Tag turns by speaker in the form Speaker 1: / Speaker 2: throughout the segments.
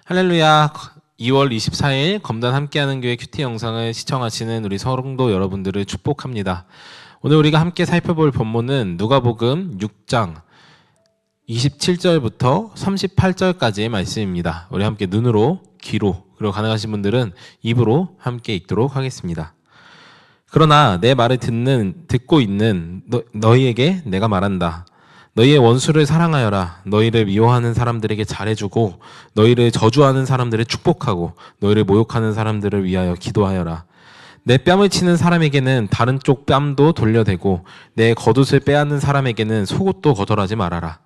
Speaker 1: 할렐루야. 2월 24일 검단 함께하는 교회 큐티 영상을 시청하시는 우리 성도 여러분들을 축복합니다. 오늘 우리가 함께 살펴볼 본문은 누가복음 6장 27절부터 38절까지의 말씀입니다. 우리 함께 눈으로, 귀로, 그리고 가능하신 분들은 입으로 함께 읽도록 하겠습니다. 그러나 내 말을 듣고 있는 너희에게 내가 말한다. 너희의 원수를 사랑하여라. 너희를 미워하는 사람들에게 잘해주고 너희를 저주하는 사람들을 축복하고 너희를 모욕하는 사람들을 위하여 기도하여라. 내 뺨을 치는 사람에게는 다른 쪽 뺨도 돌려대고 내 겉옷을 빼앗는 사람에게는 속옷도 거절하지 말아라.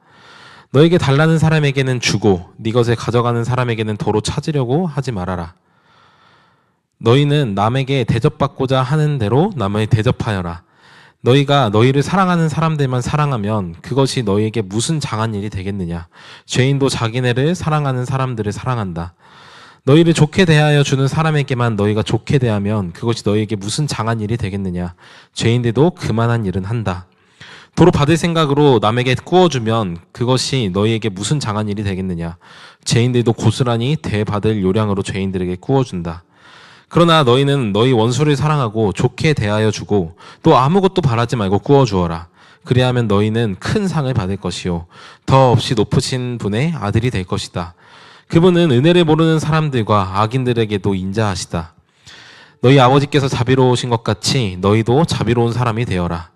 Speaker 1: 너에게 달라는 사람에게는 주고 네 것을 가져가는 사람에게는 도로 찾으려고 하지 말아라. 너희는 남에게 대접받고자 하는 대로 남을 대접하여라. 너희가 너희를 사랑하는 사람들만 사랑하면 그것이 너희에게 무슨 장한 일이 되겠느냐. 죄인도 자기네를 사랑하는 사람들을 사랑한다. 너희를 좋게 대하여 주는 사람에게만 너희가 좋게 대하면 그것이 너희에게 무슨 장한 일이 되겠느냐. 죄인들도 그만한 일은 한다. 도로 받을 생각으로 남에게 구워주면 그것이 너희에게 무슨 장한 일이 되겠느냐. 죄인들도 고스란히 대받을 요량으로 죄인들에게 구워준다. 그러나 너희는 너희 원수를 사랑하고 좋게 대하여 주고 또 아무것도 바라지 말고 구워주어라. 그리하면 너희는 큰 상을 받을 것이요 더 없이 높으신 분의 아들이 될 것이다. 그분은 은혜를 모르는 사람들과 악인들에게도 인자하시다. 너희 아버지께서 자비로우신 것 같이 너희도 자비로운 사람이 되어라.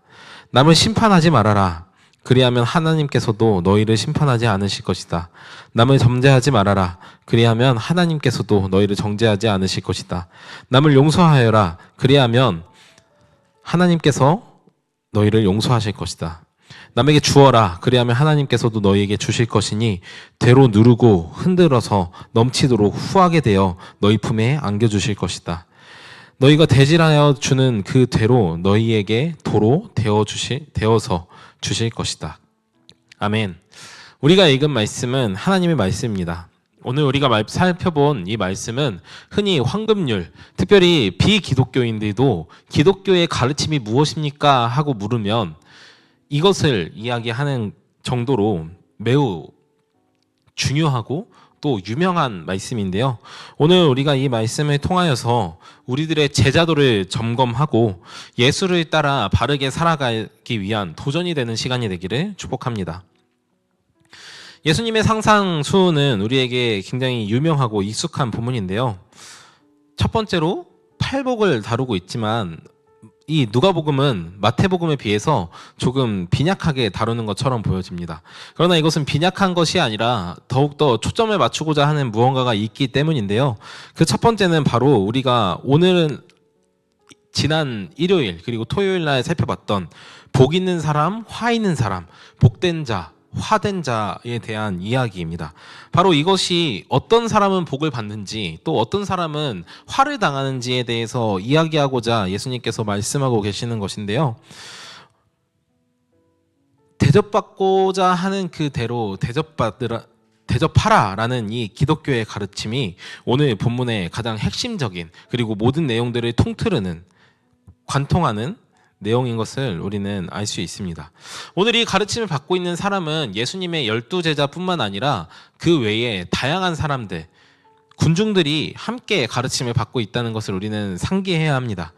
Speaker 1: 남을 심판하지 말아라. 그리하면 하나님께서도 너희를 심판하지 않으실 것이다. 남을 정죄하지 말아라. 그리하면 하나님께서도 너희를 정죄하지 않으실 것이다. 남을 용서하여라. 그리하면 하나님께서 너희를 용서하실 것이다. 남에게 주어라. 그리하면 하나님께서도 너희에게 주실 것이니 되로 누르고 흔들어서 넘치도록 후하게 되어 너희 품에 안겨주실 것이다. 너희가 대질하여 주는 그 되로 너희에게 도로 되어서 주실 것이다. 아멘. 우리가 읽은 말씀은 하나님의 말씀입니다. 오늘 우리가 살펴본 이 말씀은 흔히 황금률, 특별히 비기독교인들도 기독교의 가르침이 무엇입니까? 하고 물으면 이것을 이야기하는 정도로 매우 중요하고 또 유명한 말씀인데요. 오늘 우리가 이 말씀을 통하여서 우리들의 제자도를 점검하고 예수를 따라 바르게 살아가기 위한 도전이 되는 시간이 되기를 축복합니다. 예수님의 상상수훈은 우리에게 굉장히 유명하고 익숙한 부문인데요. 첫 번째로 팔복을 다루고 있지만 이 누가복음은 마태복음에 비해서 조금 빈약하게 다루는 것처럼 보여집니다. 그러나 이것은 빈약한 것이 아니라 더욱더 초점을 맞추고자 하는 무언가가 있기 때문인데요. 그 첫 번째는 바로 우리가 오늘은 지난 일요일 그리고 토요일 날 살펴봤던 복 있는 사람, 화 있는 사람, 복된 자, 화된 자에 대한 이야기입니다. 바로 이것이 어떤 사람은 복을 받는지 또 어떤 사람은 화를 당하는지에 대해서 이야기하고자 예수님께서 말씀하고 계시는 것인데요. 대접받고자 하는 그대로 대접하라라는 이 기독교의 가르침이 오늘 본문의 가장 핵심적인 그리고 모든 내용들을 통틀는 관통하는 내용인 것을 우리는 알 수 있습니다. 오늘 이 가르침을 받고 있는 사람은 예수님의 12제자뿐만 아니라 그 외에 다양한 사람들, 군중들이 함께 가르침을 받고 있다는 것을 우리는 상기해야 합니다.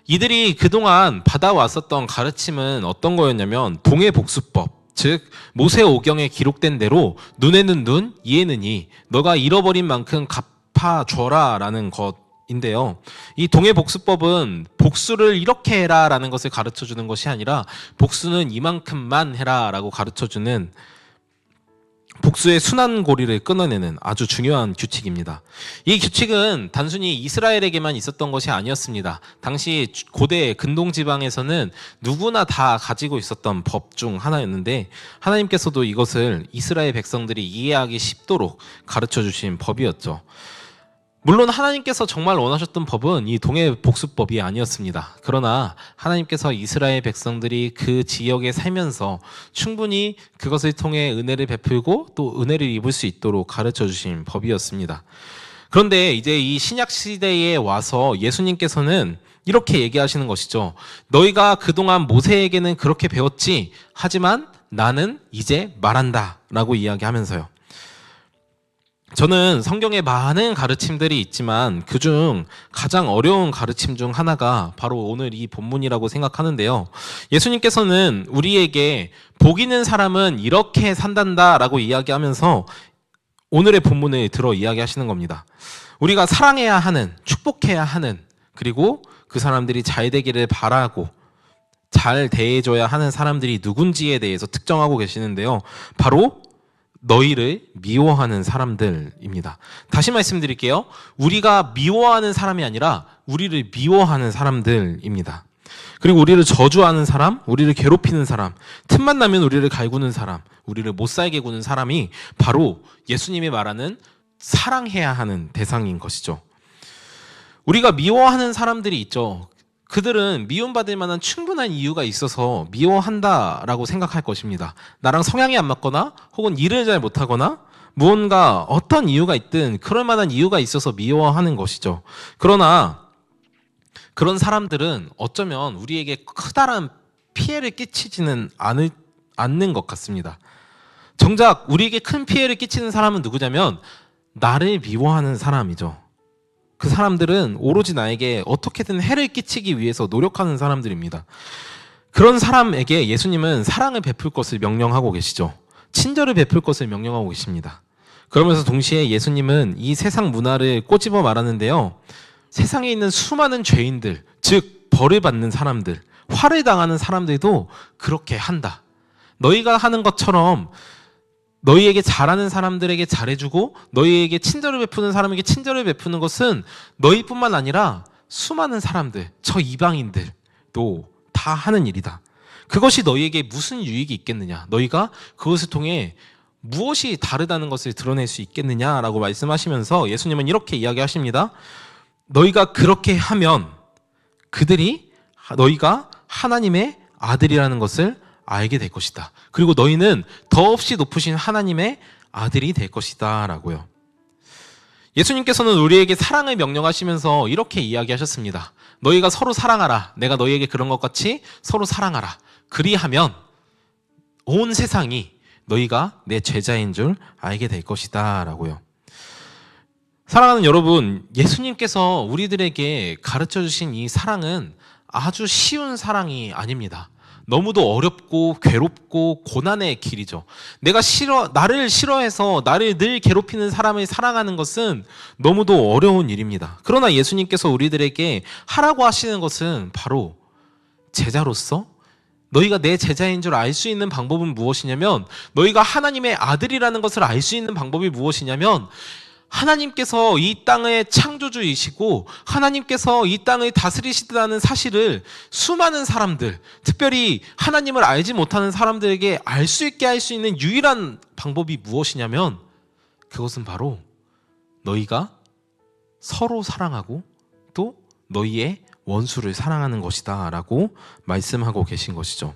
Speaker 1: 이들이 그동안 받아왔었던 가르침은 어떤 거였냐면 동해복수법, 즉 모세오경에 기록된 대로 눈에는 눈, 이에는 이, 너가 잃어버린 만큼 갚아줘라 라는 것인데요. 이 동해복수법은 복수를 이렇게 해라 라는 것을 가르쳐주는 것이 아니라 복수는 이만큼만 해라 라고 가르쳐주는 복수의 순환고리를 끊어내는 아주 중요한 규칙입니다. 이 규칙은 단순히 이스라엘에게만 있었던 것이 아니었습니다. 당시 고대 근동지방에서는 누구나 다 가지고 있었던 법 중 하나였는데 하나님께서도 이것을 이스라엘 백성들이 이해하기 쉽도록 가르쳐주신 법이었죠. 물론 하나님께서 정말 원하셨던 법은 이 동해복수법이 아니었습니다. 그러나 하나님께서 이스라엘 백성들이 그 지역에 살면서 충분히 그것을 통해 은혜를 베풀고 또 은혜를 입을 수 있도록 가르쳐 주신 법이었습니다. 그런데 이제 이 신약 시대에 와서 예수님께서는 이렇게 얘기하시는 것이죠. 너희가 그동안 모세에게는 그렇게 배웠지, 하지만 나는 이제 말한다 라고 이야기하면서요. 저는 성경에 많은 가르침들이 있지만 그중 가장 어려운 가르침 중 하나가 바로 오늘 이 본문이라고 생각하는데요. 예수님께서는 우리에게 복 있는 사람은 이렇게 산단다라고 이야기하면서 오늘의 본문을 들어 이야기하시는 겁니다. 우리가 사랑해야 하는, 축복해야 하는, 그리고 그 사람들이 잘 되기를 바라고 잘 대해줘야 하는 사람들이 누군지에 대해서 특정하고 계시는데요. 바로 너희를 미워하는 사람들입니다. 다시 말씀드릴게요. 우리가 미워하는 사람이 아니라 우리를 미워하는 사람들입니다. 그리고 우리를 저주하는 사람, 우리를 괴롭히는 사람, 틈만 나면 우리를 갈구는 사람, 우리를 못 살게 구는 사람이 바로 예수님이 말하는 사랑해야 하는 대상인 것이죠. 우리가 미워하는 사람들이 있죠. 그들은 미움받을 만한 충분한 이유가 있어서 미워한다라고 생각할 것입니다. 나랑 성향이 안 맞거나 혹은 일을 잘 못하거나 무언가 어떤 이유가 있든 그럴 만한 이유가 있어서 미워하는 것이죠. 그러나 그런 사람들은 어쩌면 우리에게 커다란 피해를 끼치지는 않는 것 같습니다. 정작 우리에게 큰 피해를 끼치는 사람은 누구냐면 나를 미워하는 사람이죠. 그 사람들은 오로지 나에게 어떻게든 해를 끼치기 위해서 노력하는 사람들입니다. 그런 사람에게 예수님은 사랑을 베풀 것을 명령하고 계시죠. 친절을 베풀 것을 명령하고 계십니다. 그러면서 동시에 예수님은 이 세상 문화를 꼬집어 말하는데요. 세상에 있는 수많은 죄인들, 즉 벌을 받는 사람들, 화를 당하는 사람들도 그렇게 한다. 너희가 하는 것처럼 너희에게 잘하는 사람들에게 잘해주고 너희에게 친절을 베푸는 사람에게 친절을 베푸는 것은 너희뿐만 아니라 수많은 사람들, 저 이방인들도 다 하는 일이다. 그것이 너희에게 무슨 유익이 있겠느냐? 너희가 그것을 통해 무엇이 다르다는 것을 드러낼 수 있겠느냐라고 말씀하시면서 예수님은 이렇게 이야기하십니다. 너희가 그렇게 하면 너희가 하나님의 아들이라는 것을 알게 될 것이다. 그리고 너희는 더없이 높으신 하나님의 아들이 될 것이다 라고요. 예수님께서는 우리에게 사랑을 명령하시면서 이렇게 이야기하셨습니다. 너희가 서로 사랑하라. 내가 너희에게 그런 것 같이 서로 사랑하라. 그리하면 온 세상이 너희가 내 제자인 줄 알게 될 것이다 라고요. 사랑하는 여러분, 예수님께서 우리들에게 가르쳐 주신 이 사랑은 아주 쉬운 사랑이 아닙니다. 너무도 어렵고 괴롭고 고난의 길이죠. 나를 싫어해서 나를 늘 괴롭히는 사람을 사랑하는 것은 너무도 어려운 일입니다. 그러나 예수님께서 우리들에게 하라고 하시는 것은 바로 제자로서 너희가 내 제자인 줄 알 수 있는 방법은 무엇이냐면 너희가 하나님의 아들이라는 것을 알 수 있는 방법이 무엇이냐면 하나님께서 이 땅의 창조주이시고 하나님께서 이 땅을 다스리시다는 사실을 수많은 사람들, 특별히 하나님을 알지 못하는 사람들에게 알 수 있게 할 수 있는 유일한 방법이 무엇이냐면 그것은 바로 너희가 서로 사랑하고 또 너희의 원수를 사랑하는 것이다 라고 말씀하고 계신 것이죠.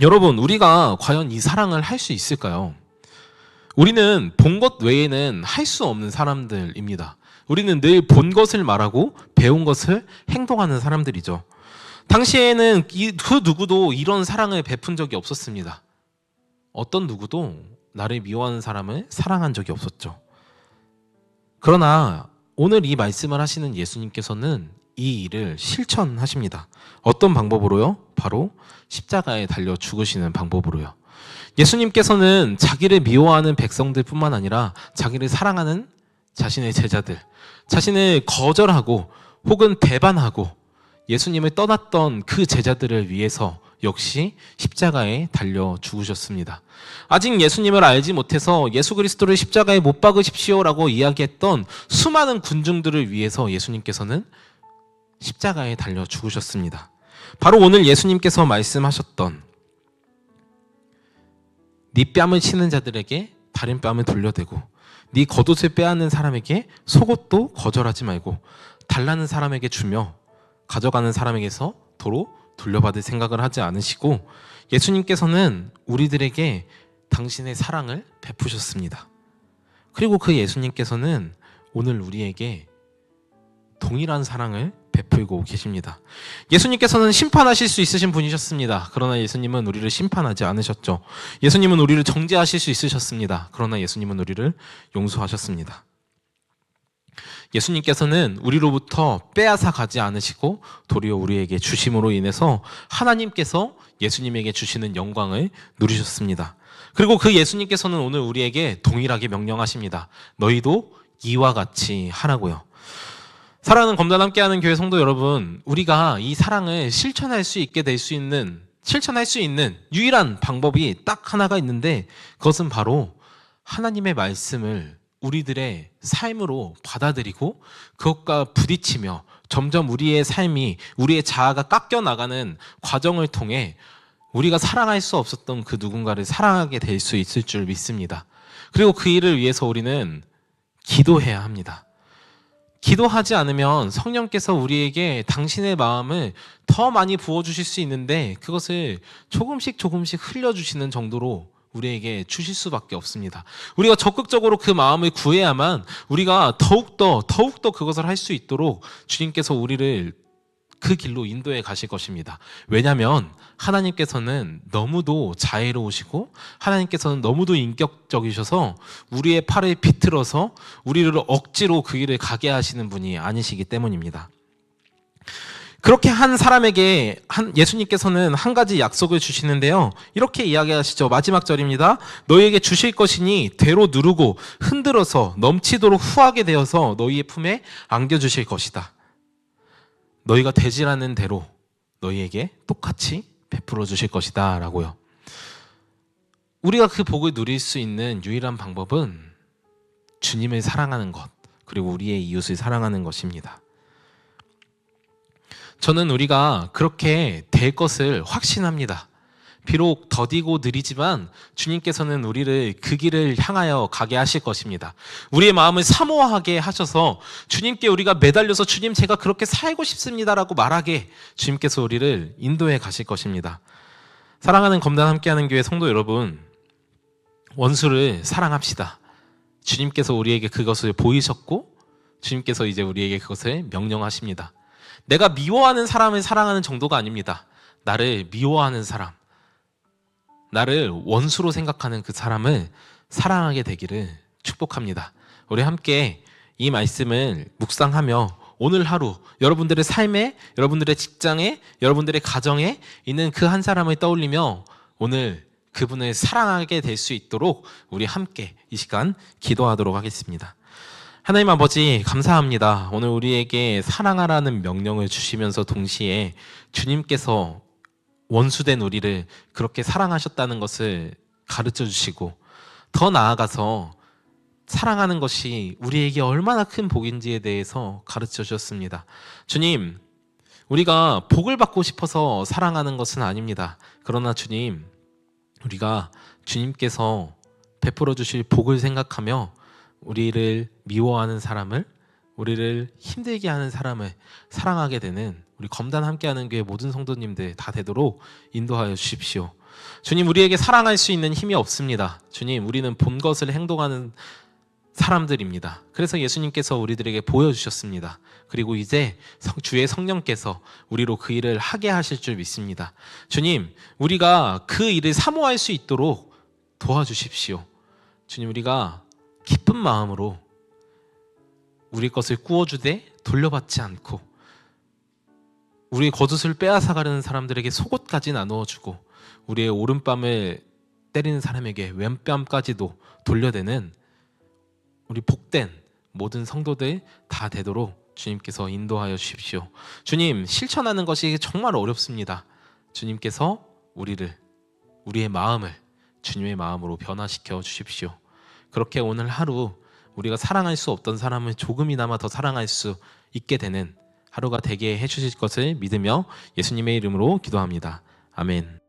Speaker 1: 여러분, 우리가 과연 이 사랑을 할 수 있을까요? 우리는 본 것 외에는 할 수 없는 사람들입니다. 우리는 늘 본 것을 말하고 배운 것을 행동하는 사람들이죠. 당시에는 그 누구도 이런 사랑을 베푼 적이 없었습니다. 어떤 누구도 나를 미워하는 사람을 사랑한 적이 없었죠. 그러나 오늘 이 말씀을 하시는 예수님께서는 이 일을 실천하십니다. 어떤 방법으로요? 바로 십자가에 달려 죽으시는 방법으로요. 예수님께서는 자기를 미워하는 백성들뿐만 아니라 자기를 사랑하는 자신의 제자들, 자신을 거절하고 혹은 배반하고 예수님을 떠났던 그 제자들을 위해서 역시 십자가에 달려 죽으셨습니다. 아직 예수님을 알지 못해서 예수 그리스도를 십자가에 못 박으십시오라고 이야기했던 수많은 군중들을 위해서 예수님께서는 십자가에 달려 죽으셨습니다. 바로 오늘 예수님께서 말씀하셨던 네 뺨을 치는 자들에게 다른 뺨을 돌려대고 네 겉옷을 빼앗는 사람에게 속옷도 거절하지 말고 달라는 사람에게 주며 가져가는 사람에게서 도로 돌려받을 생각을 하지 않으시고 예수님께서는 우리들에게 당신의 사랑을 베푸셨습니다. 그리고 그 예수님께서는 오늘 우리에게 동일한 사랑을 베풀고 계십니다. 예수님께서는 심판하실 수 있으신 분이셨습니다. 그러나 예수님은 우리를 심판하지 않으셨죠. 예수님은 우리를 정죄하실 수 있으셨습니다. 그러나 예수님은 우리를 용서하셨습니다. 예수님께서는 우리로부터 빼앗아 가지 않으시고 도리어 우리에게 주심으로 인해서 하나님께서 예수님에게 주시는 영광을 누리셨습니다. 그리고 그 예수님께서는 오늘 우리에게 동일하게 명령하십니다. 너희도 이와 같이 하라고요. 사랑하는 검단 함께하는 교회 성도 여러분, 우리가 이 사랑을 실천할 수 있는 유일한 방법이 딱 하나가 있는데, 그것은 바로 하나님의 말씀을 우리들의 삶으로 받아들이고 그것과 부딪히며 점점 우리의 삶이, 우리의 자아가 깎여 나가는 과정을 통해 우리가 사랑할 수 없었던 그 누군가를 사랑하게 될 수 있을 줄 믿습니다. 그리고 그 일을 위해서 우리는 기도해야 합니다. 기도하지 않으면 성령께서 우리에게 당신의 마음을 더 많이 부어주실 수 있는데, 그것을 조금씩 흘려주시는 정도로 우리에게 주실 수밖에 없습니다. 우리가 적극적으로 그 마음을 구해야만 우리가 더욱더 그것을 할 수 있도록 주님께서 우리를 그 길로 인도해 가실 것입니다. 왜냐하면 하나님께서는 너무도 자애로우시고 하나님께서는 너무도 인격적이셔서 우리의 팔을 비틀어서 우리를 억지로 그 길을 가게 하시는 분이 아니시기 때문입니다. 그렇게 한 사람에게 예수님께서는 한 가지 약속을 주시는데요. 이렇게 이야기하시죠. 마지막 절입니다. 너희에게 주실 것이니 대로 누르고 흔들어서 넘치도록 후하게 되어서 너희의 품에 안겨주실 것이다. 너희가 되질 않는 대로 너희에게 똑같이 베풀어 주실 것이다 라고요. 우리가 그 복을 누릴 수 있는 유일한 방법은 주님을 사랑하는 것, 그리고 우리의 이웃을 사랑하는 것입니다. 저는 우리가 그렇게 될 것을 확신합니다. 비록 더디고 느리지만 주님께서는 우리를 그 길을 향하여 가게 하실 것입니다. 우리의 마음을 사모하게 하셔서 주님께 우리가 매달려서 주님 제가 그렇게 살고 싶습니다라고 말하게 주님께서 우리를 인도해 가실 것입니다. 사랑하는 검단 함께하는 교회 성도 여러분, 원수를 사랑합시다. 주님께서 우리에게 그것을 보이셨고 주님께서 이제 우리에게 그것을 명령하십니다. 내가 미워하는 사람을 사랑하는 정도가 아닙니다. 나를 미워하는 사람, 나를 원수로 생각하는 그 사람을 사랑하게 되기를 축복합니다. 우리 함께 이 말씀을 묵상하며 오늘 하루 여러분들의 삶에, 여러분들의 직장에, 여러분들의 가정에 있는 그 한 사람을 떠올리며 오늘 그분을 사랑하게 될 수 있도록 우리 함께 이 시간 기도하도록 하겠습니다. 하나님 아버지 감사합니다. 오늘 우리에게 사랑하라는 명령을 주시면서 동시에 주님께서 원수된 우리를 그렇게 사랑하셨다는 것을 가르쳐 주시고, 더 나아가서 사랑하는 것이 우리에게 얼마나 큰 복인지에 대해서 가르쳐 주셨습니다. 주님, 우리가 복을 받고 싶어서 사랑하는 것은 아닙니다. 그러나 주님, 우리가 주님께서 베풀어 주실 복을 생각하며 우리를 미워하는 사람을, 우리를 힘들게 하는 사람을 사랑하게 되는 우리 검단 함께하는 교회 모든 성도님들 다 되도록 인도하여 주십시오. 주님, 우리에게 사랑할 수 있는 힘이 없습니다. 주님, 우리는 본 것을 행동하는 사람들입니다. 그래서 예수님께서 우리들에게 보여주셨습니다. 그리고 이제 주의 성령께서 우리로 그 일을 하게 하실 줄 믿습니다. 주님, 우리가 그 일을 사모할 수 있도록 도와주십시오. 주님, 우리가 기쁜 마음으로 우리 것을 꾸어주되 돌려받지 않고 우리의 겉옷을 빼앗아가려는 사람들에게 속옷까지 나누어주고 우리의 오른뺨을 때리는 사람에게 왼뺨까지도 돌려대는 우리 복된 모든 성도들 다 되도록 주님께서 인도하여 주십시오. 주님, 실천하는 것이 정말 어렵습니다. 주님께서 우리의 마음을 주님의 마음으로 변화시켜 주십시오. 그렇게 오늘 하루 우리가 사랑할 수 없던 사람을 조금이나마 더 사랑할 수 있게 되는 하루가 되게 해주실 것을 믿으며 예수님의 이름으로 기도합니다. 아멘.